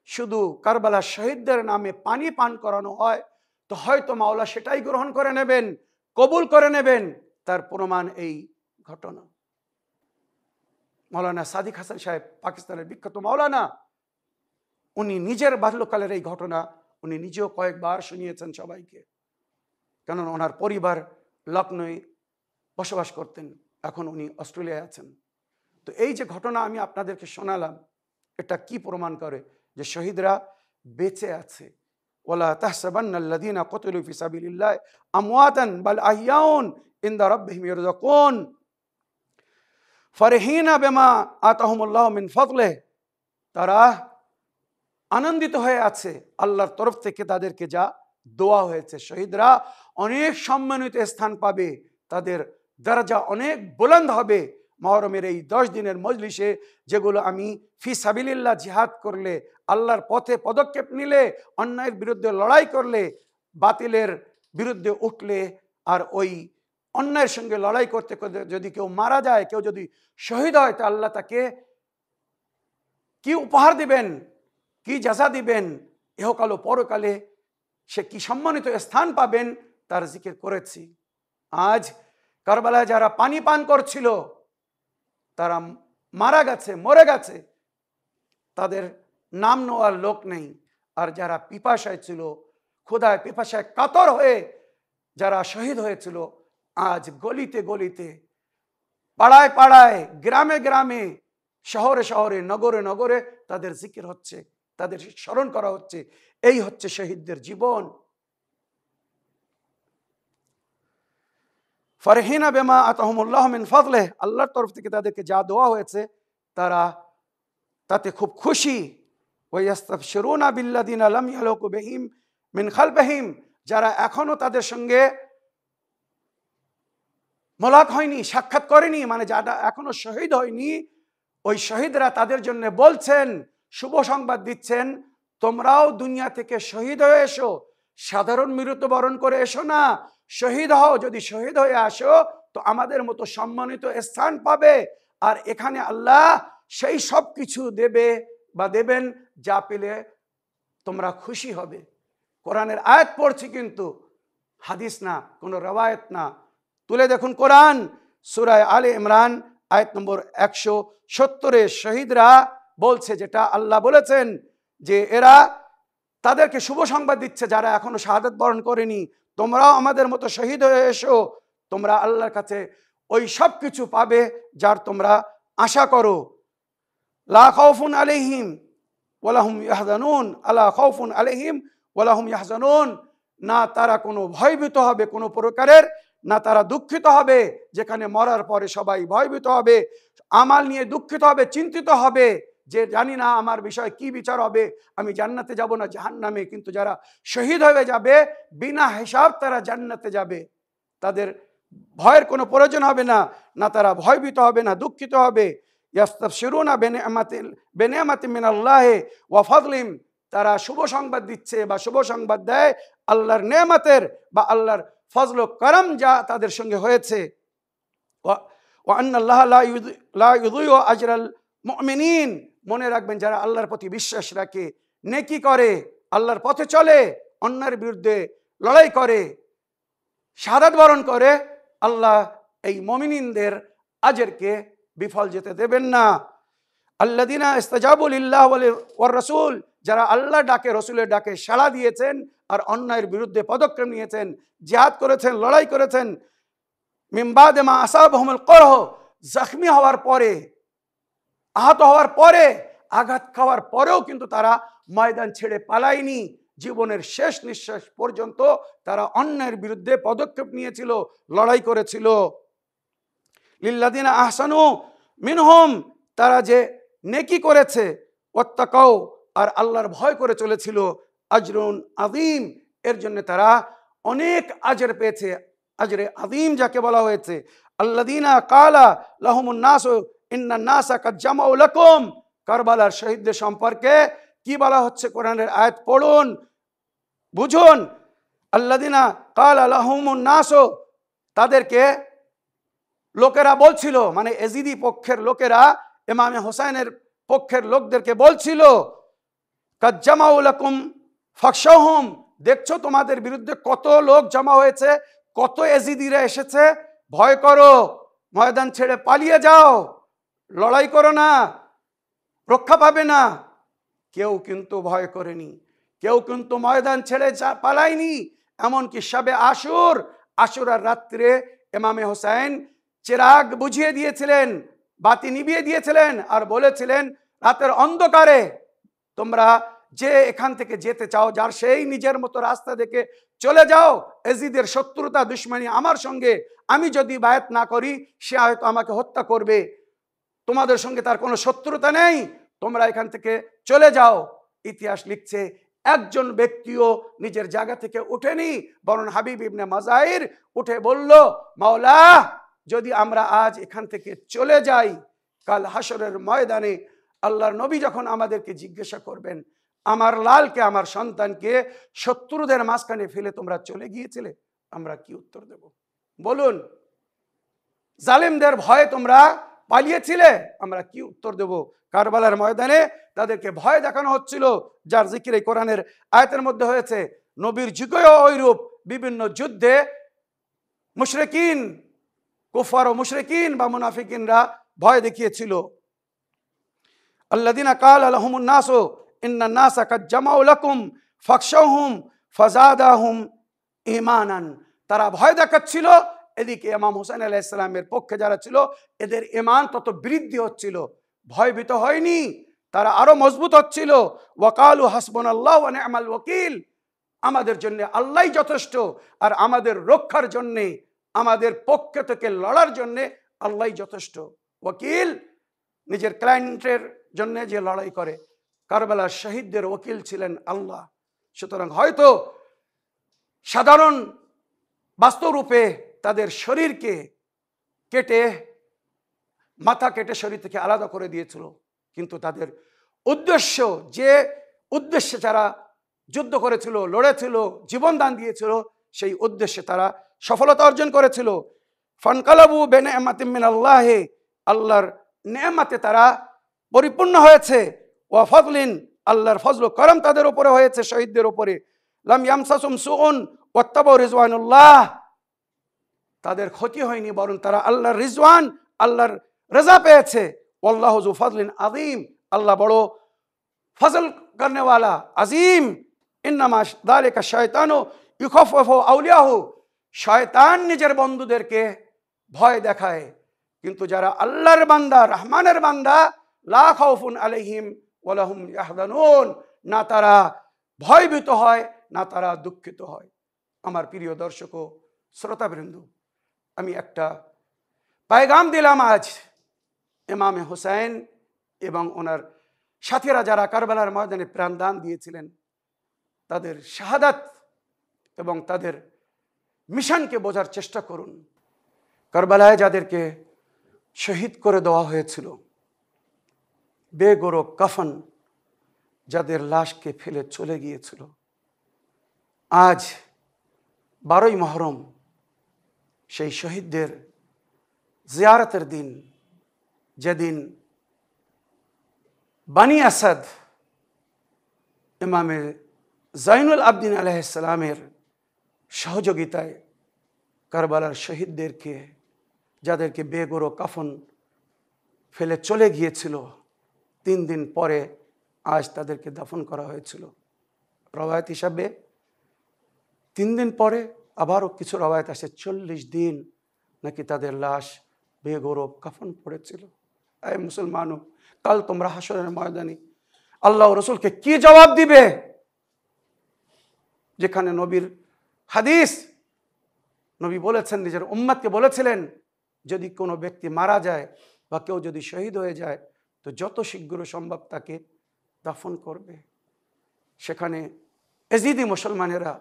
শুধু কারবালার শহীদদের নামে পানি পান করানো হয়, তো হয়তো মাওলা সেটাই গ্রহণ করে নেবেন, কবুল করে নেবেন। তার প্রমাণ এই ঘটনা। মাওলানা সাদিক হাসান সাহেব, পাকিস্তানের বিখ্যাত মাওলানা, উনি নিজের বাল্যকালের এই ঘটনা উনি নিজেও কয়েকবার শুনিয়েছেন সবাইকে, কেননা ওনার পরিবার লখনৌয়ে বসবাস করতেন, এখন উনি অস্ট্রেলিয়ায় আছেন। তো এই যে ঘটনা আমি আপনাদেরকে শোনালাম, এটা কি প্রমাণ করে? যে শহীদরা বেঁচে আছে। ওয়ালা তাহসাবান্নাল্লাযীনা কুতিলু ফি সাবিলিল্লাহি আমওয়াতান বাল আহইয়াউন ইনদা রাব্বিহিম ইয়ারযুকুন ফারহিনা বিমা আতাহুমুল্লাহু মিন ফাদলিহি। তারা আনন্দিত হয়ে আছে আল্লাহর তরফ থেকে তাদেরকে যা দোয়া হয়েছে। শহীদরা অনেক সম্মানিত স্থান পাবে, তাদের দরজা অনেক বুলন্দ হবে। মুহররমের এই 10 দিনের মজলিসে যেগুলো আমি ফি সাবিলিল্লাহ জিহাদ করলে, আল্লাহর পথে পদক্ষেপ নিলে, অন্যায়ের বিরুদ্ধে লড়াই করলে, বাতিলের বিরুদ্ধে উঠলে, আর ওই অন্যায়ের সঙ্গে লড়াই করতে করতে যদি কেউ মারা যায়, কেউ যদি শহীদ হয়, তা আল্লাহ তাকে কি উপহার দিবেন, কি জাযা দিবেন, ইহকাল ও পরকালে সে কি সম্মানিত স্থান পাবেন, তার জিকির করেছি। আজ কারবালায় যারা পানি পান করছিল তারা মারা গেছে, মরে গেছে, তাদের নাম নেওয়ার লোক নেই। আর যারা পিপাসায় ছিল, ক্ষুধায় পিপাসায় কাতর হয়ে যারা শহীদ হয়েছিল, আজ গলিতে গলিতে, পাড়ায় পাড়ায়, গ্রামে গ্রামে, শহরে শহরে, নগরে নগরে তাদের জিকির হচ্ছে, তাদের স্মরণ করা হচ্ছে। এই হচ্ছে শহীদদের জীবন। ফারহিনা বিমা আতাহুমুল্লাহু মিন ফাদলিহি, আল্লাহর তরফ থেকে তাদেরকে যা দেওয়া হয়েছে তারা তাতে খুব খুশি। ওয়া ইস্তাবশিরুনা বিল্লাযিনা লাম ইয়ালুকু বিহিম মিন খালফিহিম, যারা এখনো তাদের সঙ্গে মোলাকাত হয়নি, সাক্ষাৎ করেনি, মানে যারা এখনো শহীদ হয়নি, ওই শহীদরা তাদের জন্য বলছেন, শুভ সংবাদ দিচ্ছেন, তোমরাও দুনিয়া থেকে শহীদ হয়ে এসো, সাধারণ মৃত্যুবরণ করে এসো না, শহীদ হও। যদি শহীদ হয়ে আসো তো আমাদের মতো সম্মানিত স্থান পাবে, আর এখানে আল্লাহ সেই সব কিছু দেবে বা দেবেন যা পেলে তোমরা খুশি হবে। কোরআনের আয়াত পড়ছি, কিন্তু হাদিস না, কোনো রওয়ায়াত না। তুলে দেখুন কোরআন, সূরা আলে ইমরান আয়াত নম্বর 170-এ শহীদরা বলছে, যেটা আল্লাহ বলেছেন যে এরা তাদেরকে শুভ সংবাদ দিচ্ছে যারা এখনো শাহাদাত বরণ করেনি, তোমরাও আমাদের মতো শহীদ হয়ে এসো, তোমরা আল্লাহর কাছে ওই সব কিছু পাবে যার তোমরা আশা করো। লা খাউফুন আলাইহিম ওয়ালা হুম ইয়াহজানুন, আলা খাউফুন আলাইহিম ওয়ালা হুম ইয়াহজানুন, না তারা কোনো ভয়ভীত হবে কোনো প্রকারের, না তারা দুঃখিত হবে, যেখানে মরার পরে সবাই ভয়ভীত হবে, আমাল নিয়ে দুঃখিত হবে, চিন্তিত হবে যে জানি না আমার বিষয় কি বিচার হবে, আমি জান্নাতে যাব না জাহান্নামে। কিন্তু যারা শহীদ হয়ে যাবে বিনা হিসাব তারা জান্নাতে যাবে, তাদের ভয়ের কোনো প্রয়োজন হবে না, না তারা ভয়ভীত হবে, না দুঃখিত হবে। ইয়াস্তাবশিরুনা বিনিআমাতিন মিনাল্লাহি ওয়া ফাদলিন, তারা শুভ সংবাদ দিচ্ছে বা শুভ সংবাদ দেয় আল্লাহর নেয়ামতের বা আল্লাহর ফজল ও করম যা তাদের সঙ্গে হয়েছে। ওয়া আন্নাল্লাহা লা ইউযিউ আজরাল মুমিনিন, মনে রাখবেন যারা আল্লাহর প্রতি বিশ্বাস রাখে, নেকি করে, আল্লাহর পথে চলে, অন্যায়ের বিরুদ্ধে লড়াই করে, শাহাদাত বরণ করে, আল্লাহ এই মুমিনদের আজরকে বিফল যেতে দেবেন না। আল্লাযীনা ইস্তাজাবু লিল্লাহি ওয়ার রাসূল, যারা আল্লাহ ডাকে, রসুলের ডাকে সাড়া দিয়েছেন আর অন্যায়ের বিরুদ্ধে পদক্ষেপ নিয়েছেন, জিহাদ করেছেন, লড়াই করেছেন, মিন বাদি মা আসাবাহুমুল করহ, জখমি হওয়ার পরে, আহত হওয়ার পরে, আঘাত খাওয়ার পরেও কিন্তু তারা ময়দান ছেড়ে পালায়নি, জীবনের শেষ নিঃশ্বাস পর্যন্ত তারা অন্যায়ের বিরুদ্ধে পদক্ষেপ নিয়েছিল, লড়াই করেছিল। লিল্লাযিনা আহসানু মিনহুম, তারা যে নেকি করেছে, ওয়াত্তাকাও, আর আল্লাহর ভয় করে চলেছিল, আজরুন আযীম, এর জন্য তারা অনেক আজর পেয়েছে। আজরে আযীম যাকে বলা হয়েছে, আল্লাযীনা কালা লাহুমুন নাসু ইন্নান নাসা কাদ জামাউ লাকুম, কারবালার শহীদদের সম্পর্কে কি বলা হচ্ছে কোরআনের আয়াত পড়ুন, বুঝুন। আল্লাযিনা ক্বালা লাহুমুন নাস, তাদেরকে লোকেরা বলছিল, মানে এজিদি পক্ষের লোকেরা ইমামে হোসেনের পক্ষের লোকদেরকে বলছিল, কাদ জামাউ লাকুম ফাখশাহুম, দেখছো তোমাদের বিরুদ্ধে কত লোক জমা হয়েছে, কত এজিদিরা এসেছে, ভয় করো, ময়দান ছেড়ে পালিয়ে যাও, লড়াই করো না, রক্ষা পাবে না। কেউ কিন্তু ভয় করেনি, কেউ কিন্তু ময়দান ছেড়ে পালায়নি। এমনকি শবে আশুরার রাত্রে ইমামে হোসেন চিরাগ বুঝিয়ে দিয়েছিলেন, বাতি নিভিয়ে দিয়েছিলেন, আর বলেছিলেন রাতের অন্ধকারে তোমরা যে এখান থেকে যেতে চাও, যার সেই নিজের মতো রাস্তা দেখে চলে যাও। এজিদের শত্রুতা দুশ্মনী আমার সঙ্গে, আমি যদি বায়াত না করি সে হয়তো আমাকে হত্যা করবে, তোমাদের সঙ্গে তার কোনো শত্রুতা নেই, তোমরা এখান থেকে চলে যাও। ইতিহাস লিখছে একজন ব্যক্তিও নিজের জায়গা থেকে উঠেনি, বরং হাবিব ইবনে মাজাহির উঠে বলল, মাওলা যদি আমরা আজ এখান থেকে চলে যাই, কাল হাসরের ময়দানে আল্লাহর নবী যখন আমাদেরকে জিজ্ঞাসা করবেন, আমার লালকে, আমার সন্তানকে শত্রুদের মাঝখানে ফেলে তোমরা চলে গিয়েছিলে, আমরা কি উত্তর দেব? বলুন। জালেমদের ভয়ে তোমরা পালিয়েছিলে, আমরা কি উত্তর দেব? কারবালার ময়দানে তাদেরকে ভয় দেখানো হচ্ছিল, যার জিকির এই কোরআনের আয়াতের মধ্যে হয়েছে। নবীর যুগেও ওইরূপ বিভিন্ন যুদ্ধে মুশরিকিন, কুফার ও মুশরিকিন বা মুনাফিকিনরা ভয় দেখিয়েছিল। আল্লাযিনা ক্বালা লাহুমুন নাস ইন্নান নাসা কাদ জামাউ লাকুম ফাখশাহুম ফাযাদাহুম ঈমানান, তারা ভয় দেখাচ্ছিল, এদিকে ইমাম হোসেন আলাইহিস সালামের পক্ষে যারা ছিল এদের ঈমান তত বৃদ্ধি হচ্ছিল, ভয়ভীত হয়নি, তারা আরো মজবুত হচ্ছিল। ওয়াকালু হাসবুনাল্লাহু ওয়া নি'মাল ওয়াকিল, আমাদের জন্য আল্লাহই যথেষ্ট, আর আমাদের রক্ষার জন্য, আমাদের পক্ষে থেকে লড়ার জন্য আল্লাহই যথেষ্ট। ওয়াকিল নিজের ক্লায়েন্টের জন্য যে লড়াই করে, কারবালার শহীদদের ওকিল ছিলেন আল্লাহ। সুতরাং হয়তো সাধারণ বাস্তবরূপে তাদের শরীরকে কেটে, মাথা কেটে শরীর থেকে আলাদা করে দিয়েছিল, কিন্তু তাদের উদ্দেশ্য, যে উদ্দেশ্যে যারা যুদ্ধ করেছিল, লড়েছিল, জীবন দান দিয়েছিল, সেই উদ্দেশ্যে তারা সফলতা অর্জন করেছিল। ফানকালাবু বিনি'মাতিম মিনাল্লাহ, আল্লাহর নেয়ামতে তারা পরিপূর্ণ হয়েছে। ওয়া ফাদলিন, আল্লাহর ফজল ও করম তাদের উপরে হয়েছে, শহীদদের উপরে। লাম ইয়ামসাসুম সুউন ওয়াত্তাবাউ রিজওয়ানুল্লাহ, তাদের ক্ষতি হয়নি, বরং তারা আল্লাহর রিজওয়ান, আল্লাহর রাজা পেয়েছে। আল্লাহু যু ফাদলিন আযীম, আল্লাহ বড় ফজল করনে वाला আজিম। ইন্নামা যালিকা শায়তানু ইউখাফফু আউলিয়াহু, শয়তান নিজের বন্ধুদেরকে ভয় দেখায়, কিন্তু যারা আল্লাহর বান্দা, রহমানের বান্দা, লা খাউফুন আলাইহিম ওয়া লাহুম ইয়াহজানুন, না তারা ভয়ভীত হয়, না তারা দুঃখিত হয়। আমার প্রিয় দর্শক ও শ্রোতাবৃন্দ, আমি একটা পায়গাম দিলাম আজ ইমামে হোসেন এবং ওনার সাথীরা যারা কারবালার ময়দানে প্রাণদান দিয়েছিলেন, তাদের শাহাদাত এবং তাদের মিশনকে বোঝার চেষ্টা করুন। কারবালায় যাদেরকে শহীদ করে দেওয়া হয়েছিল, বেগরো কাফন যাদের লাশকে ফেলে চলে গিয়েছিল, আজ 12ই মুহররম সেই শহীদদের জিয়ারতের দিন, যেদিন বানি আসাদ ইমামে জাইনুল আবদিন আলাইহিস সালামের সহযোগিতায় কারবালার শহীদদেরকে, যাদেরকে বেগরো কাফন ফেলে চলে গিয়েছিল, 3 দিন পরে আজ তাদেরকে দাফন করা হয়েছিল। রওয়ায়াত হিসাবে 3 দিন পরে, আবারও কিছু রওয়ায়াত আছে 40 দিন নাকি তাদের লাশ বেগরো কাফন পড়েছিল। এই মুসলমানও, কাল তোমরা হাসরের ময়দানে আল্লাহ রসুলকে কি জবাব দিবে? যেখানে নবীর হাদিস, নবী বলেছেন, নিজের উম্মতকে বলেছিলেন, যদি কোনো ব্যক্তি মারা যায় বা কেউ যদি শহীদ হয়ে যায় তো যত শীঘ্র সম্ভব তাকে দাফন করবে। সেখানে এজিদি মুসলমানেরা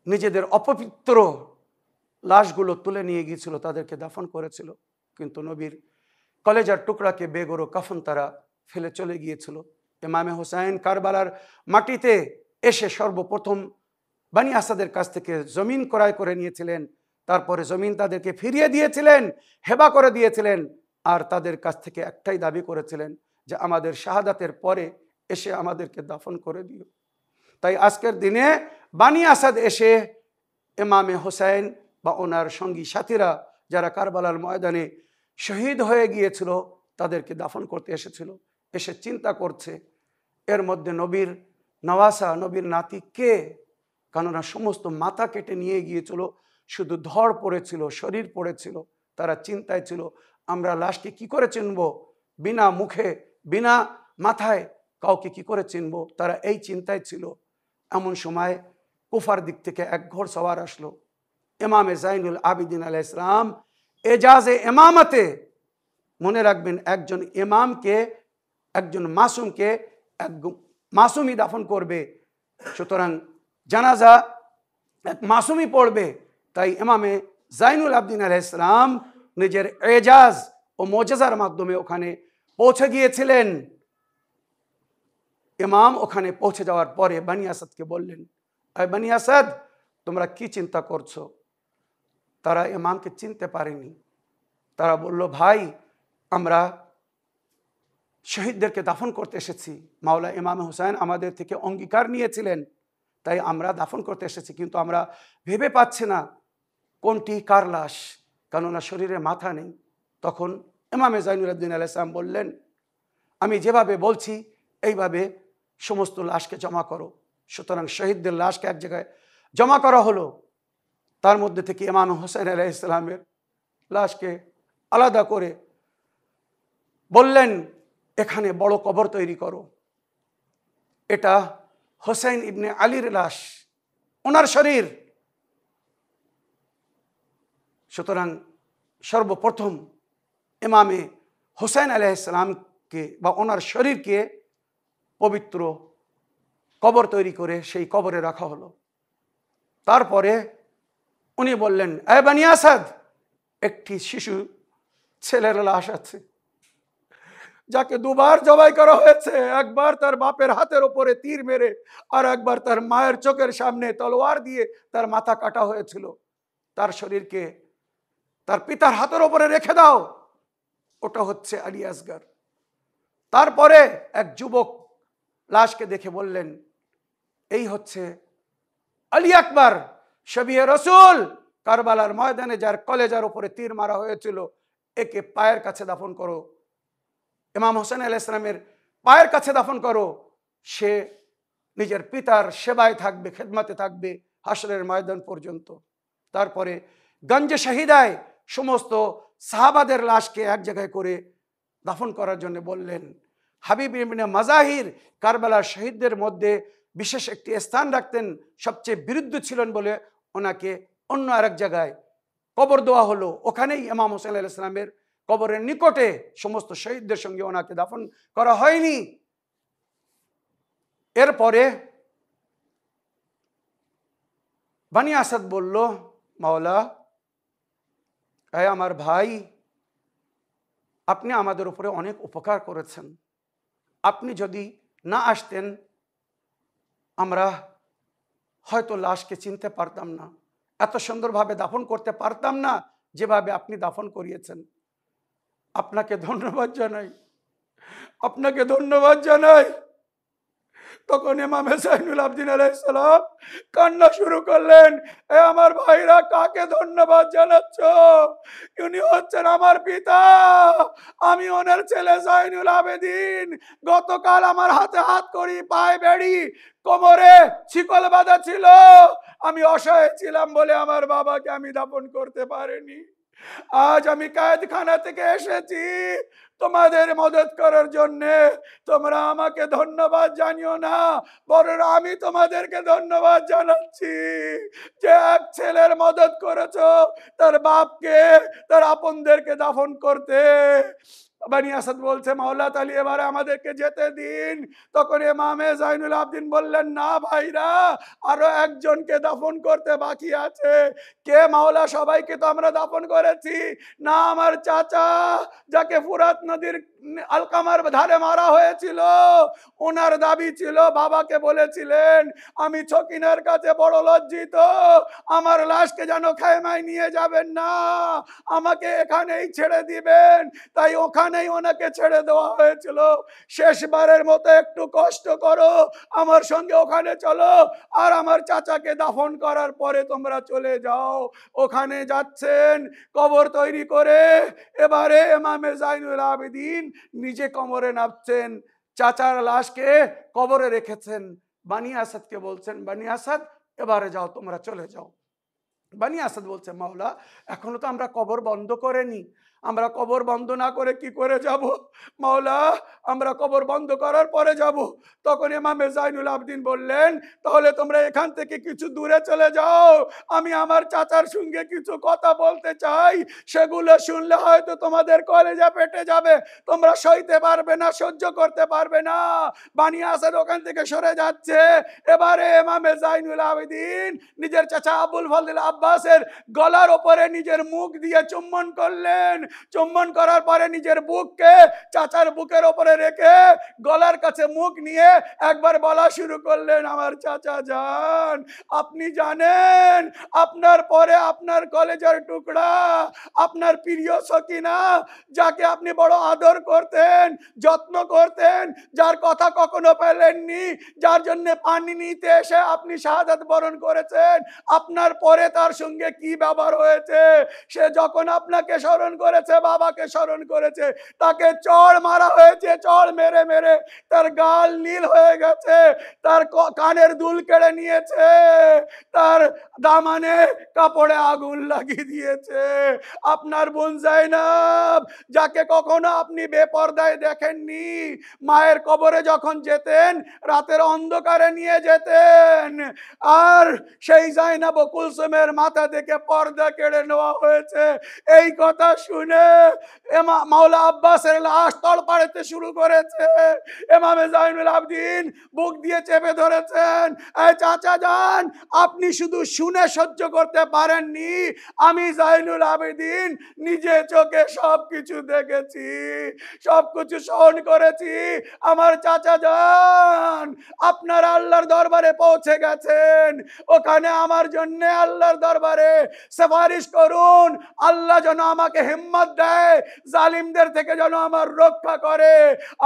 নিজেদের অপবিত্র লাশগুলো তুলে নিয়ে গিয়েছিল, তাদেরকে দাফন করেছিল, কিন্তু নবীর কলেজার টুকরাকে বেগরো কাফন তারা ফেলে চলে গিয়েছিল। ইমামে হুসাইন কারবালার মাটিতে এসে সর্বপ্রথম বানি আসাদের কাছ থেকে জমিন ক্রয় করে নিয়েছিলেন, তারপরে জমিন তাদেরকে ফিরিয়ে দিয়েছিলেন, হেবা করে দিয়েছিলেন, আর তাদের কাছ থেকে একটাই দাবি করেছিলেন যে আমাদের শাহাদাতের পরে এসে আমাদেরকে দাফন করে দিও। তাই আজকের দিনে বানি আসাদ এসে ইমামে হুসাইন বা ওনার সঙ্গী সাথীরা যারা কারবালার ময়দানে শহীদ হয়ে গিয়েছিল তাদেরকে দাফন করতে এসেছিল, এসে চিন্তা করছে এর মধ্যে নবীর নওয়াসা, নবীর নাতি কে? কেননা সমস্ত মাথা কেটে নিয়ে গিয়েছিল, শুধু ধড় পড়েছিল, শরীর পড়েছিল। তারা চিন্তায় ছিল আমরা লাশকে কি করে চিনব, বিনা মুখে বিনা মাথায় কাউকে কি করে চিনব, তারা এই চিন্তায় ছিল। এমন সময় কুফার দিক থেকে এক ঘোড় সওয়ার আসলো। ইমামে জাইনুল আবিদিন আলাইহিস সালাম এজাজে ইমামতে, মনে রাখবেন একজন ইমামকে, একজন মাসুমকে এক মাসুমই দাফন করবে, সুতরাং জানাজা এক মাসুমই পড়বে। তাই ইমামে জাইনুল আবিদিন আলাইহিস সালাম নিজের এজাজ ও মুজিজার মাধ্যমে ওখানে পৌঁছে গিয়েছিলেন। ইমাম ওখানে পৌঁছে যাওয়ার পরে বানি আসাদকে বললেন, আয় বানি আসাদ, তোমরা কি চিন্তা করছো? তারা ইমামকে চিনতে পারেনি। তারা বলল, ভাই আমরা শহীদদেরকে দাফন করতে এসেছি, মাওলা ইমাম হুসাইন আমাদের থেকে অঙ্গীকার নিয়েছিলেন, তাই আমরা দাফন করতে এসেছি, কিন্তু আমরা ভেবে পাচ্ছি না কোনটি কার লাশ, কেননা শরীরে মাথা নেই। তখন ইমামে জাইনুল আবিদিন আলাইহিস সালাম বললেন, আমি যেভাবে বলছি এইভাবে সমস্ত লাশকে জমা করো। সুতরাং শহীদদের লাশকে এক জায়গায় জমা করা হলো। তার মধ্যে থেকে ইমাম হুসাইন আলাইহিস সালামের লাশকে আলাদা করে বললেন, এখানে বড় কবর তৈরি করো, এটা হোসেন ইবনে আলীর লাশ, ওনার শরীর। সুতরাং সর্বপ্রথম ইমামে হুসাইন আলাইহিস সালামকে বা ওনার শরীরকে পবিত্র কবর তৈরি করে সেই কবরে রাখা হলো। তারপরে উনি বললেন, এ বানি আসাদ, একটি শিশু ছেলের লাশ আছে, যাকে দুবার জবাই করা হয়েছে, একবার তার বাপের হাতের উপরে তীর মেরে আর একবার তার মায়ের চোখের সামনে তলোয়ার দিয়ে তার মাথা কাটা হয়েছিল। তার শরীরকে তার পিতার হাতের উপরে রেখে দাও, ওটা হচ্ছে আলী আসগর। তারপরে এক যুবক লাশকে দেখে বললেন, এই হচ্ছে আলী আকবর, শবিয়ে রসুল, কারবালার ময়দানে যার কলেজার উপরে তীর মারা হয়েছিল, একে পায়ের কাছে দাফন করো, ইমাম হোসেন আলাইহিস সালামের পায়ের কাছে দাফন করো, সে নিজের পিতার সেবায় থাকবে, খেদমতে থাকবে হাসরের ময়দান পর্যন্ত। তারপরে গঞ্জে শাহিদায় সমস্ত সাহাবাদের লাশকে এক জায়গায় করে দাফন করার জন্য বললেন। হাবিব ইবনে মাজাহির কারবালার শহীদদের মধ্যে বিশেষ একটি স্থান রাখতেন, সবচেয়ে বিরুদ্ধ ছিলেন বলে ওনাকে অন্য আরেক জায়গায় কবর দেওয়া হলো। ওখানেই ইমাম হোসেন আলাইহিস সালামের কবরের নিকটে সমস্ত শহীদদের সঙ্গে ওনাকে দাফন করা হয়নি। এরপরে বানি আসাদ বলল, মাওলা, আমার ভাই, আপনি আমাদের উপরে অনেক উপকার করেছেন, আপনি যদি না আসতেন আমরা হয়তো লাশকে চিনতে পারতাম না, এত সুন্দরভাবে দাফন করতে পারতাম না যেভাবে আপনি দাফন করিয়েছেন। আপনাকে ধন্যবাদ জানাই, আপনাকে ধন্যবাদ জানাই। তখন ইমাম জাইনুল আবিদিন আলাইহিস সালাম কান্না শুরু করলেন, এ আমার ভাইরা, কাকে ধন্যবাদ জানাচ্ছ? উনি হচ্ছেন আমার পিতা, আমি ওনার ছেলে জাইনুল আবেদিন। গতকাল আমার হাতে হাত করি, পায়ে বেড়ি, কোমরে শিকল বাঁধা ছিল, আমি অসহায় ছিলাম বলে আমার বাবাকে আমি দাফন করতে পারিনি। আজ আমি কায়েদখানা থেকে এসেছি তোমাদের মদত করার জন্য। তোমরা আমাকে ধন্যবাদ জানিও না, বরং আমি তোমাদেরকে ধন্যবাদ জানাচ্ছি যে এক ছেলের মদত করেছো তার বাপকে, তার আপনদেরকে দাফন করতে। বানি আসাদ বলছে, মাওলা তালি এবারে আমাদেরকে যেতে দিন। তখন ইমামে জাইনুল আবিদিন বললেন, না ভাইরা, আরো একজনকে দাফন করতে বাকি আছে। কে মাওলা? সবাইকে তো আমরা দাফন করেছি। না, আমার চাচা, যাকে ফুরাত নদীর আলকামার ধারে মারা হয়েছিল, ওনার দাবি ছিল, বাবাকে বলেছিলেন আমি ছকিনার কাছে বড় লজ্জিত, আমার লাশকে যেন খায়মায় নিয়ে যাবেন না, আমাকে এখানেই ছেড়ে দিবেন। তাই ওখানেই ওনাকে ছেড়ে দেওয়া হয়েছিল। শেষবারের মতো একটু কষ্ট করো, আমার সঙ্গে ওখানে চলো, আর আমার চাচাকে দাফন করার পরে তোমরা চলে যাও। ওখানে যাচ্ছেন কবর তৈরি করে, এবারে ইমামে জাইনুল আবেদিন নিজে কবরে নামছেন, চাচার লাশকে কবরে রেখেছেন। বানি আসাদকে বলছেন, বানি আসাদ এবারে যাও, তোমরা চলে যাও। বানি আসাদ বলছে, মাওলা এখনো তো আমরা কবর বন্ধ করিনি, আমরা কবর বন্ধ না করে কি করে যাব? মাওলা আমরা কবর বন্ধ করার পরে যাব। তখন ইমামে জাইনুল আবেদিন বললেন, তাহলে তোমরা এখান থেকে কিছু দূরে চলে যাও, আমি আমার চাচার সঙ্গে কিছু কথা বলতে চাই, সেগুলো শুনলে হয়তো তোমাদের কলেজে পেটে যাবে, তোমরা সইতে পারবে না, সহ্য করতে পারবে না। বানি আসাদ ওখান থেকে সরে যাচ্ছে। এবারে ইমামে জাইনুল আবেদিন নিজের চাচা আবুল ফজল আব্বাসের গলার ওপরে নিজের মুখ দিয়ে চুম্বন করলেন। চুম্বন করার পরে নিজের বুককে চাচার বুকের ওপরে রেখে গলার কাছে মুখ নিয়ে একবার বলা শুরু করলেন, আমার চাচা যান, আপনি জানেন আপনার পরে আপনার কলেজের টুকরা, আপনার প্রিয় সকিনা, যাকে আপনি বড় আদর করতেন, যত্ন করতেন, যার কথা কখনো পেলেননি, যার জন্য পানি নিতে এসে আপনি শাহাদাত বরণ করেছেন, আপনার পরে তার সঙ্গে কি ব্যবহার হয়েছে। সে যখন আপনাকে স্মরণ করেছে, বাবাকে স্মরণ করেছে, তাকে চড় মারা হয়েছে, চড় মেরে মেরে তার গাল নীল হয়ে গেছে, তার কানের দুল কেড়ে নিয়েছে, তার দামানে কাপড়ে আগুন লাগিয়ে দিয়েছে। আপনার বোন জাইনাব, যাকে কখনো আপনি বেপরদায় দেখেননি, মায়ের কবরে যখন যেতেন রাতের অন্ধকারে নিয়ে যেতেন, আর সেই জাইনাব ও কুলসুমের মাথা থেকে পর্দা কেড়ে নেওয়া হয়েছে। এই কথা শুনে মাওলা আব্বাসের লাশ তড়পাড়াতে শুরু করেছে। ইমামে জাইনুল আবেদিন বুক দিয়ে চেপে ধরেছেন, এই চাচা যান, আপনি শুধু শুনে সহ্য করতে পারেননি, আমি জাইনুল আবেদিন নিজে চোখে সবকিছু দেখেছি, সবকিছু সহন করেছি। আমার চাচা যান, আপনারা আল্লাহর দরবারে পৌঁছে গেছেন, ওখানে আমার জন্য আল্লাহর দরবারে সুপারিশ করুন, আল্লাহ যেন আমাকে হিম্মত দেয়, জালিমদের থেকে যেন আমার রক্ষা করে।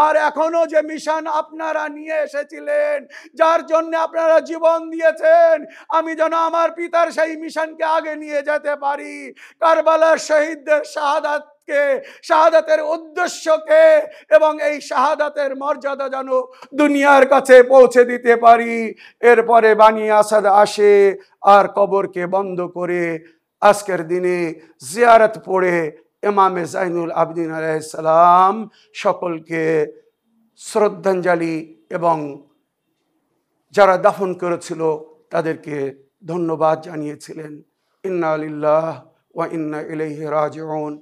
আর এখনো যে মিশন আপনারা নিয়ে এসেছিলেন, যার জন্য আপনারা জীবন দিয়েছেন, আমি যেন আমার পিতার সেই মিশনকে আগে নিয়ে যেতে পারি, কারবালার শহীদদের শাহাদাতের উদ্দেশ্যকে এবং এই শাহাদাতের মর্যাদা যেন দুনিয়ার কাছে পৌঁছে দিতে পারি। এরপরে বানি আসাদ আসে আর কবরকে বন্ধ করে আজকের দিনে জিয়ারত পড়ে ইমামে জাইনুল আবেদিন আলাইহিস সালাম সকলকে শ্রদ্ধাঞ্জলি এবং যারা দাফন করেছিল তাদেরকে ধন্যবাদ জানিয়েছিলেন। ইন্না লিল্লাহ ওয়া ইন্না ইলাইহি রাজিউন,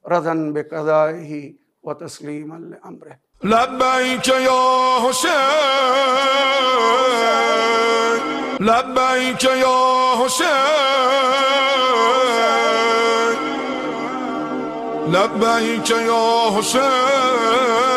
রাযান বিকাদাহি ওয়া তাসলিমান লিআমরিহি। لبيك يا حسين، لبيك يا حسين، لبيك يا حسين.